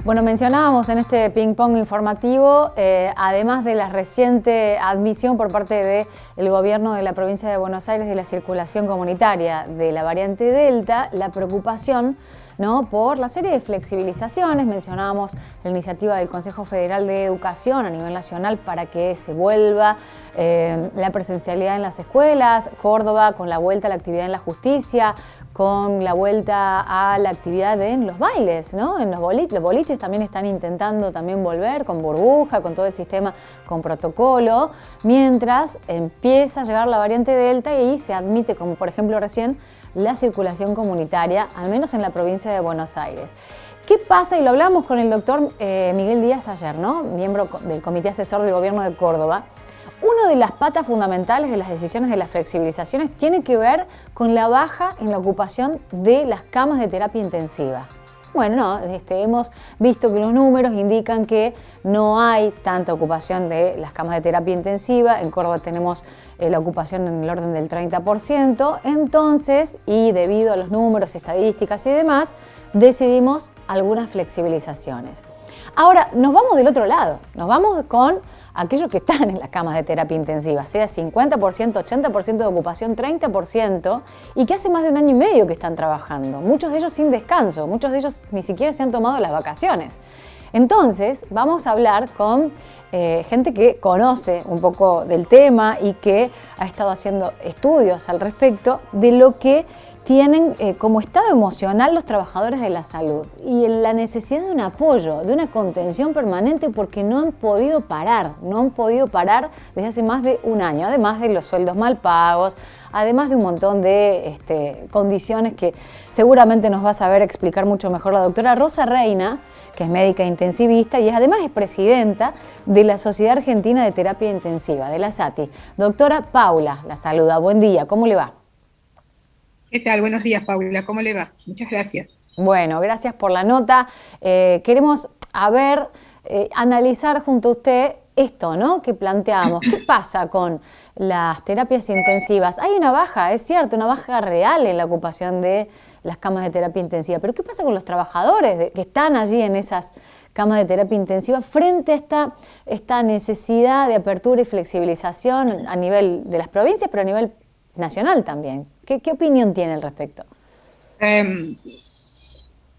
Bueno, mencionábamos en este ping-pong informativo, además de la reciente admisión por parte del gobierno de la provincia de Buenos Aires de la circulación comunitaria de la variante Delta, la preocupación, ¿no?, por la serie de flexibilizaciones. Mencionábamos la iniciativa del Consejo Federal de Educación a nivel nacional para que se vuelva la presencialidad en las escuelas, Córdoba con la vuelta a la actividad en la justicia, con la vuelta a la actividad en los bailes, ¿no? En los boliches también están intentando también volver con burbuja, con todo el sistema, con protocolo, mientras empieza a llegar la variante Delta y se admite, como por ejemplo recién, la circulación comunitaria, al menos en la provincia de Buenos Aires. ¿Qué pasa? Y lo hablamos con el doctor Miguel Díaz ayer, ¿no?, miembro del Comité Asesor del Gobierno de Córdoba. Una de las patas fundamentales de las decisiones de las flexibilizaciones tiene que ver con la baja en la ocupación de las camas de terapia intensiva. Bueno, hemos visto que los números indican que no hay tanta ocupación de las camas de terapia intensiva. En Córdoba tenemos la ocupación en el orden del 30%. Entonces, y debido a los números, estadísticas y demás, decidimos algunas flexibilizaciones. Ahora, nos vamos del otro lado, nos vamos con aquellos que están en las camas de terapia intensiva, sea 50%, 80% de ocupación, 30%, y que hace más de 1 año y medio que están trabajando, muchos de ellos sin descanso, muchos de ellos ni siquiera se han tomado las vacaciones. Entonces, vamos a hablar con gente que conoce un poco del tema y que ha estado haciendo estudios al respecto de lo que tienen como estado emocional los trabajadores de la salud y la necesidad de un apoyo, de una contención permanente porque no han podido parar desde hace más de 1 año, además de los sueldos mal pagos, además de un montón de condiciones que seguramente nos va a saber explicar mucho mejor la doctora Rosa Reina, que es médica intensivista y además es presidenta de la Sociedad Argentina de Terapia Intensiva, de la SATI. Doctora Paula, la saluda. Buen día, ¿cómo le va? ¿Qué tal? Buenos días, Paula. ¿Cómo le va? Muchas gracias. Bueno, gracias por la nota. Queremos analizar junto a usted esto, ¿no?, que planteamos. ¿Qué pasa con las terapias intensivas? Hay una baja, es cierto, una baja real en la ocupación de las camas de terapia intensiva, pero ¿qué pasa con los trabajadores que están allí en esas camas de terapia intensiva frente a esta necesidad de apertura y flexibilización a nivel de las provincias, pero a nivel nacional también? ¿Qué opinión tiene al respecto?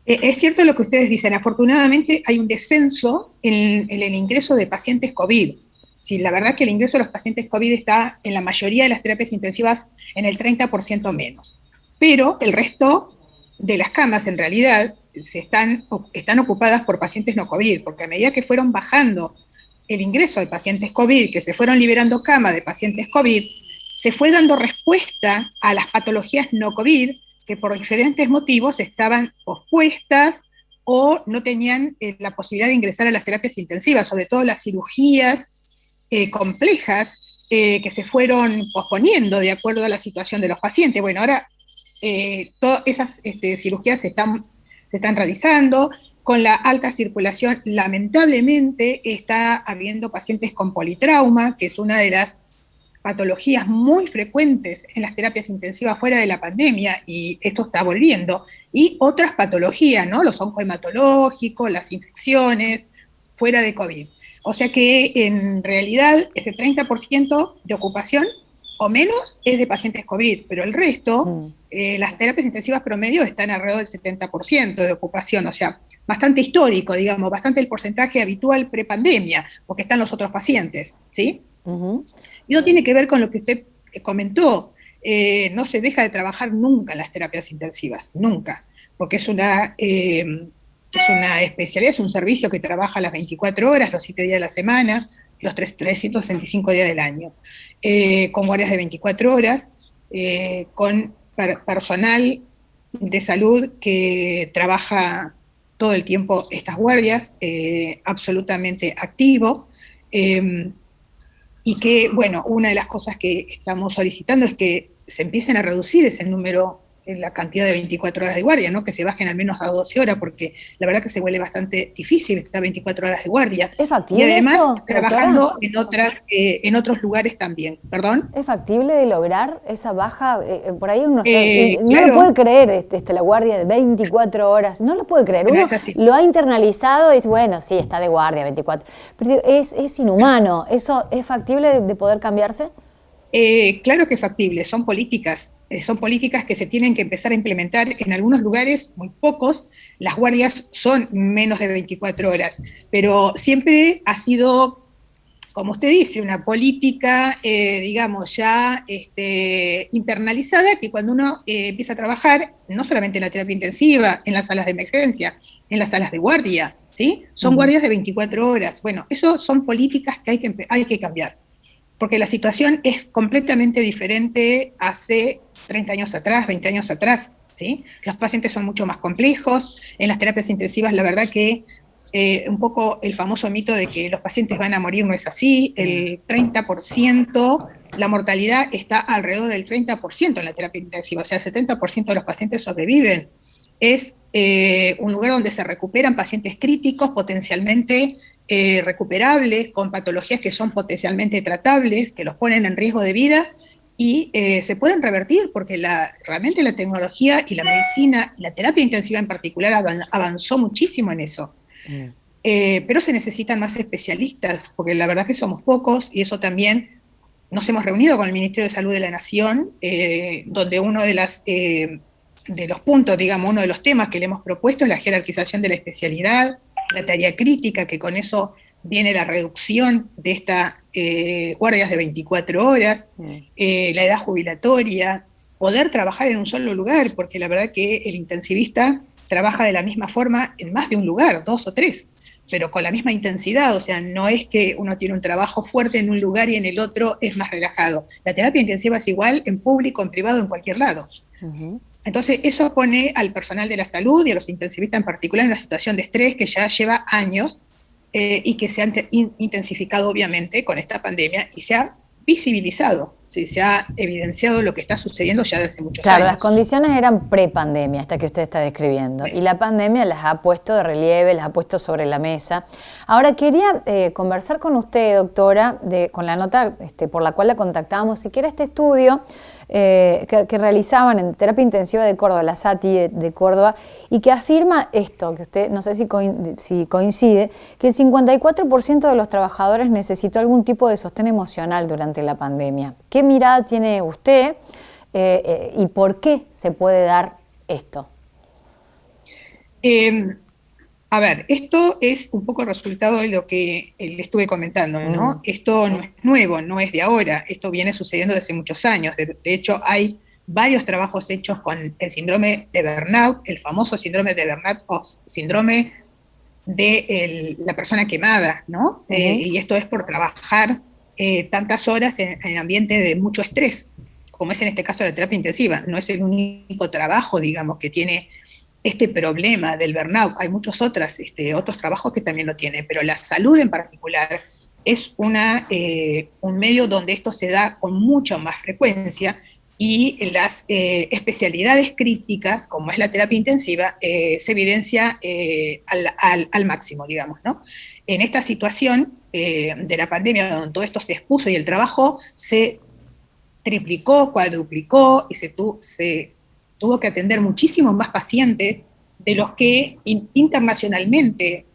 Es cierto lo que ustedes dicen. Afortunadamente hay un descenso en el ingreso de pacientes COVID. Sí, la verdad que el ingreso de los pacientes COVID está en la mayoría de las terapias intensivas en el 30% menos. Pero el resto de las camas en realidad están ocupadas por pacientes no COVID, porque a medida que fueron bajando el ingreso de pacientes COVID, que se fueron liberando camas de pacientes COVID, se fue dando respuesta a las patologías no COVID que por diferentes motivos estaban pospuestas o no tenían la posibilidad de ingresar a las terapias intensivas, sobre todo las cirugías complejas que se fueron posponiendo de acuerdo a la situación de los pacientes. Bueno, ahora todas esas cirugías se están realizando. Con la alta circulación, lamentablemente, está habiendo pacientes con politrauma, que es una de las patologías muy frecuentes en las terapias intensivas fuera de la pandemia, y esto está volviendo, y otras patologías, ¿no?, los oncohematológicos, las infecciones, fuera de COVID. O sea que en realidad ese 30% de ocupación o menos es de pacientes COVID, pero el resto, las terapias intensivas promedio están alrededor del 70% de ocupación, o sea, bastante histórico, digamos, bastante el porcentaje habitual prepandemia, porque están los otros pacientes, ¿sí? Y no tiene que ver con lo que usted comentó. No se deja de trabajar nunca en las terapias intensivas, nunca, porque es una especialidad, es un servicio que trabaja las 24 horas, los 7 días de la semana, los 365 días del año, con guardias de 24 horas, con personal de salud que trabaja todo el tiempo estas guardias, absolutamente activo. Y que, bueno, una de las cosas que estamos solicitando es que se empiecen a reducir ese número la cantidad de 24 horas de guardia, ¿no? Que se bajen al menos a 12 horas, porque la verdad que se vuelve bastante difícil estar 24 horas de guardia. ¿Es Y factible además eso, doctora? trabajando en otros lugares también. ¿Perdón? ¿Es factible de lograr esa baja? Por ahí uno no lo puede Claro, creer, la guardia de 24 horas, no lo puede creer. no Uno es así. lo ha internalizado y dice, bueno, sí, está de guardia 24. Pero digo, es inhumano. ¿Eso es factible de poder cambiarse? Claro que es factible, son políticas que se tienen que empezar a implementar en algunos lugares, muy pocos, las guardias son menos de 24 horas, pero siempre ha sido, como usted dice, una política, digamos, ya internalizada, que cuando uno empieza a trabajar, no solamente en la terapia intensiva, en las salas de emergencia, en las salas de guardia, ¿sí? Son guardias de 24 horas. Bueno, eso son políticas que hay que cambiar, porque la situación es completamente diferente hace 30 años atrás, 20 años atrás, ¿sí? Los pacientes son mucho más complejos, en las terapias intensivas la verdad que un poco el famoso mito de que los pacientes van a morir no es así, el 30%, la mortalidad está alrededor del 30% en la terapia intensiva, o sea, el 70% de los pacientes sobreviven. Es un lugar donde se recuperan pacientes críticos, potencialmente recuperables, con patologías que son potencialmente tratables, que los ponen en riesgo de vida y se pueden revertir porque realmente la tecnología y la medicina y la terapia intensiva en particular avanzó muchísimo en eso. Pero se necesitan más especialistas, porque la verdad que somos pocos y eso también nos hemos reunido con el Ministerio de Salud de la Nación, donde uno de los puntos, digamos, uno de los temas que le hemos propuesto es la jerarquización de la especialidad, la tarea crítica, que con eso viene la reducción de estas guardias de 24 horas, la edad jubilatoria, poder trabajar en un solo lugar, porque la verdad que el intensivista trabaja de la misma forma en más de un lugar, 2 o 3, pero con la misma intensidad, o sea, no es que uno tiene un trabajo fuerte en un lugar y en el otro es más relajado. La terapia intensiva es igual en público, en privado, en cualquier lado. Entonces, eso pone al personal de la salud y a los intensivistas en particular en una situación de estrés que ya lleva años y que se ha intensificado obviamente con esta pandemia y se ha visibilizado, ¿sí? Se ha evidenciado lo que está sucediendo ya desde hace muchos Claro, años. las condiciones eran pre-pandemia, esta que usted está describiendo, Sí. y la pandemia las ha puesto de relieve, las ha puesto sobre la mesa. Ahora, quería conversar con usted, doctora, con la nota por la cual la contactábamos, si quiere este estudio que realizaban en terapia intensiva de Córdoba, la SATI de Córdoba, y que afirma esto, que usted no sé si coincide, que el 54% de los trabajadores necesitó algún tipo de sostén emocional durante la pandemia. ¿Qué mirada tiene usted? ¿Y por qué se puede dar esto? A ver, esto es un poco el resultado de lo que le estuve comentando, ¿no? Esto no es nuevo, no es de ahora, esto viene sucediendo desde muchos años. De hecho, hay varios trabajos hechos con el síndrome de burnout, el famoso síndrome de burnout o síndrome de la persona quemada, ¿no? Y esto es por trabajar tantas horas en ambiente de mucho estrés, como es en este caso la terapia intensiva. No es el único trabajo, digamos, que tiene este problema del burnout. Hay muchos otros trabajos que también lo tienen, pero la salud en particular es un medio donde esto se da con mucha más frecuencia y las especialidades críticas, como es la terapia intensiva, se evidencia al máximo, digamos, ¿no? En esta situación de la pandemia, donde todo esto se expuso y el trabajo se triplicó, cuadruplicó y se tuvo que atender muchísimos más pacientes de los que internacionalmente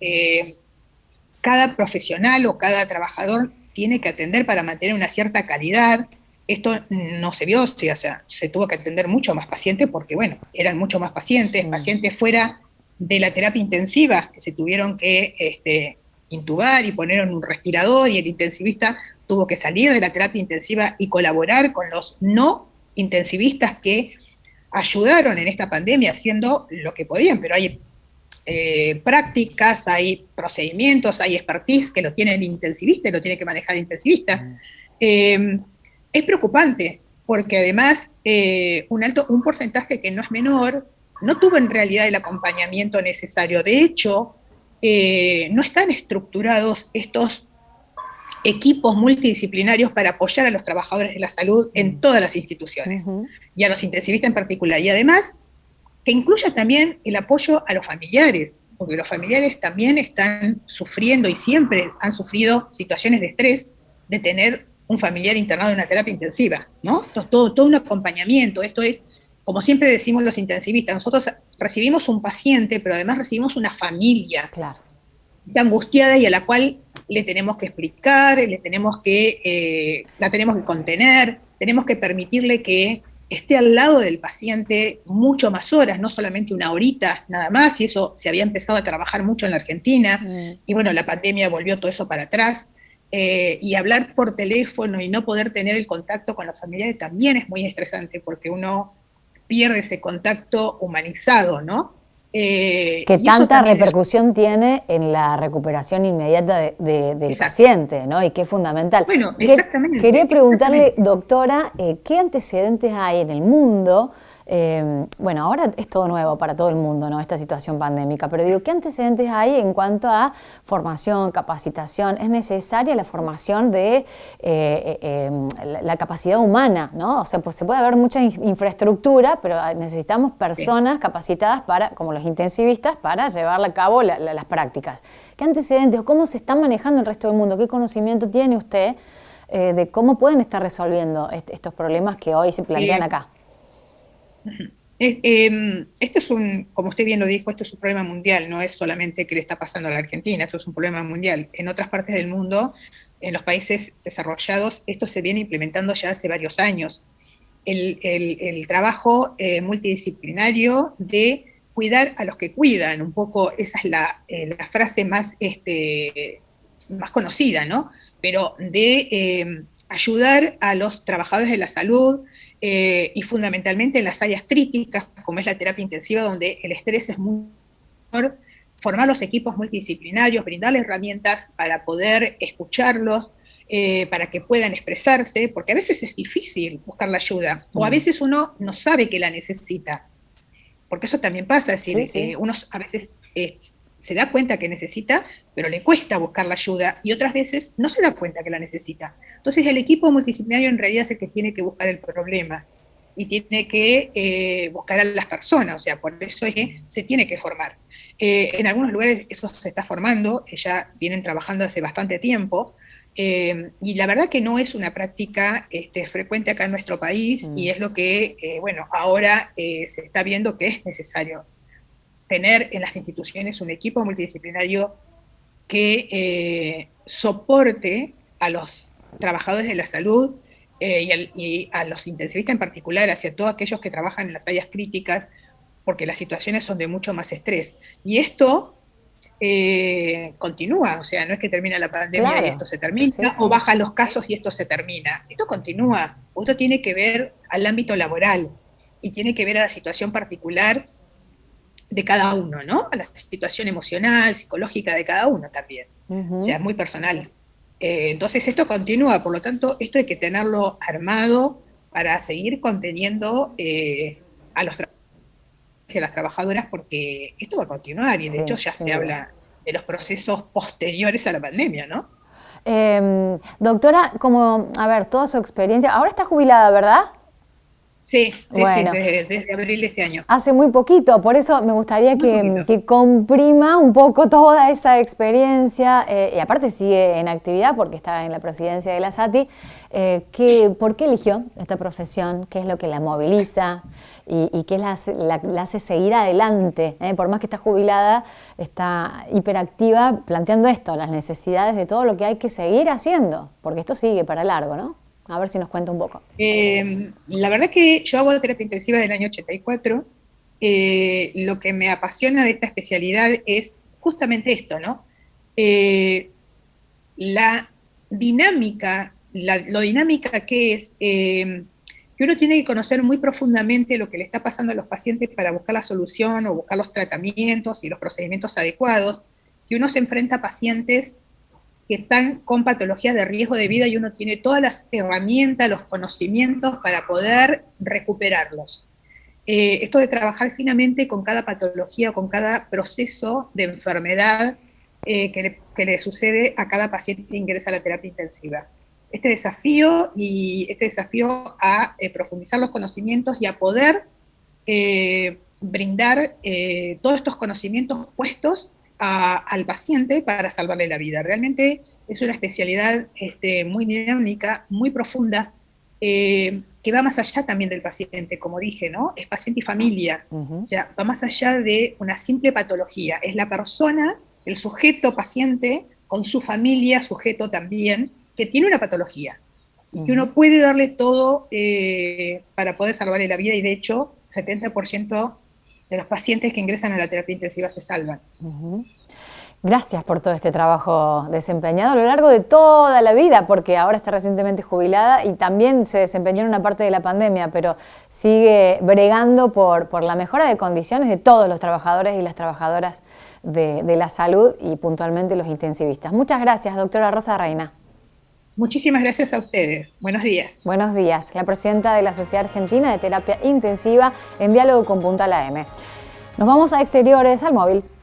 cada profesional o cada trabajador tiene que atender para mantener una cierta calidad. Esto no se vio, o sea, se tuvo que atender mucho más pacientes porque, bueno, eran mucho más pacientes, pacientes fuera de la terapia intensiva que se tuvieron que intubar y poner en un respirador y el intensivista tuvo que salir de la terapia intensiva y colaborar con los no intensivistas que ayudaron en esta pandemia haciendo lo que podían, pero hay prácticas, hay procedimientos, hay expertise que lo tiene el intensivista y lo tiene que manejar el intensivista. Es preocupante, porque además un porcentaje que no es menor no tuvo en realidad el acompañamiento necesario. De hecho, no están estructurados estos equipos multidisciplinarios para apoyar a los trabajadores de la salud en todas las instituciones, y a los intensivistas en particular. Y además, que incluya también el apoyo a los familiares, porque los familiares también están sufriendo y siempre han sufrido situaciones de estrés de tener un familiar internado en una terapia intensiva, ¿no? Esto es todo un acompañamiento, esto es, como siempre decimos los intensivistas, nosotros recibimos un paciente, pero además recibimos una familia, claro, angustiada y a la cual le tenemos que explicar, la tenemos que contener, tenemos que permitirle que esté al lado del paciente mucho más horas, no solamente una horita nada más, y eso se había empezado a trabajar mucho en la Argentina, y bueno, la pandemia volvió todo eso para atrás, y hablar por teléfono y no poder tener el contacto con los familiares también es muy estresante, porque uno pierde ese contacto humanizado, ¿no? Que tanta repercusión tiene en la recuperación inmediata del paciente, ¿no? Y que es fundamental. Bueno, exactamente. Quería preguntarle, doctora, ¿qué antecedentes hay en el mundo? Bueno, ahora es todo nuevo para todo el mundo, ¿no? Esta situación pandémica, pero digo, ¿qué antecedentes hay en cuanto a formación, capacitación? ¿Es necesaria la formación de la capacidad humana, ¿no? O sea, pues se puede haber mucha infraestructura, pero necesitamos personas capacitadas para, como los intensivistas, para llevar a cabo las prácticas. ¿Qué antecedentes o cómo se está manejando el resto del mundo? ¿Qué conocimiento tiene usted de cómo pueden estar resolviendo estos problemas que hoy se plantean acá? Esto es como usted bien lo dijo, esto es un problema mundial, no es solamente que le está pasando a la Argentina, esto es un problema mundial. En otras partes del mundo, en los países desarrollados, esto se viene implementando ya hace varios años. El trabajo multidisciplinario de cuidar a los que cuidan, un poco esa es la frase más conocida, ¿no? Pero de ayudar a los trabajadores de la salud, y fundamentalmente en las áreas críticas, como es la terapia intensiva, donde el estrés es muy mejor, formar los equipos multidisciplinarios, brindarles herramientas para poder escucharlos, para que puedan expresarse, porque a veces es difícil buscar la ayuda, o a veces uno no sabe que la necesita, porque eso también pasa, es decir, uno a veces se da cuenta que necesita, pero le cuesta buscar la ayuda, y otras veces no se da cuenta que la necesita. Entonces el equipo multidisciplinario en realidad es el que tiene que buscar el problema, y tiene que buscar a las personas, o sea, por eso es que se tiene que formar. En algunos lugares eso se está formando, ya vienen trabajando hace bastante tiempo, y la verdad que no es una práctica frecuente acá en nuestro país, y es lo que, bueno, ahora se está viendo que es necesario tener en las instituciones un equipo multidisciplinario que soporte a los trabajadores de la salud, y a los intensivistas en particular, hacia todos aquellos que trabajan en las áreas críticas, porque las situaciones son de mucho más estrés. Y esto continúa, o sea, no es que termina la pandemia y esto se termina, o bajan los casos y esto se termina. Esto continúa, esto tiene que ver al ámbito laboral y tiene que ver a la situación particular de cada uno, ¿no? A la situación emocional, psicológica de cada uno también. O sea, es muy personal. Entonces esto continúa, por lo tanto, esto hay que tenerlo armado para seguir conteniendo a los trabajadores y a las trabajadoras, porque esto va a continuar, y de hecho ya se habla de los procesos posteriores a la pandemia, ¿no? Doctora, como, a ver, toda su experiencia, ahora está jubilada, ¿verdad? Sí, bueno, desde abril de este año. Hace muy poquito, por eso me gustaría que comprima un poco toda esa experiencia, y aparte sigue en actividad porque está en la presidencia de la SATI. ¿Por qué eligió esta profesión? ¿Qué es lo que la moviliza? ¿Y qué la hace seguir adelante? Por más que está jubilada, está hiperactiva planteando esto, las necesidades de todo lo que hay que seguir haciendo, porque esto sigue para largo, ¿no? A ver si nos cuenta un poco. La verdad que yo hago terapia intensiva del año 84. Lo que me apasiona de esta especialidad es justamente esto, ¿no? La dinámica, lo dinámica que es, que uno tiene que conocer muy profundamente lo que le está pasando a los pacientes para buscar la solución o buscar los tratamientos y los procedimientos adecuados, que uno se enfrenta a pacientes que están con patologías de riesgo de vida y uno tiene todas las herramientas, los conocimientos para poder recuperarlos. Esto de trabajar finamente con cada patología, con cada proceso de enfermedad, que le sucede a cada paciente que ingresa a la terapia intensiva. Este desafío a profundizar los conocimientos y a poder brindar todos estos conocimientos puestos al paciente para salvarle la vida. Realmente es una especialidad muy dinámica, muy profunda, que va más allá también del paciente, como dije, ¿no? Es paciente y familia, o sea, va más allá de una simple patología, es la persona, el sujeto paciente, con su familia, sujeto también, que tiene una patología, y que uno puede darle todo para poder salvarle la vida, y de hecho, 70% de los pacientes que ingresan a la terapia intensiva se salvan. Gracias por todo este trabajo desempeñado a lo largo de toda la vida, porque ahora está recientemente jubilada y también se desempeñó en una parte de la pandemia, pero sigue bregando por la mejora de condiciones de todos los trabajadores y las trabajadoras de la salud y puntualmente los intensivistas. Muchas gracias, doctora Rosa Reina. Muchísimas gracias a ustedes. Buenos días. Buenos días. La presidenta de la Sociedad Argentina de Terapia Intensiva en diálogo con Puntal AM. Nos vamos a exteriores, al móvil.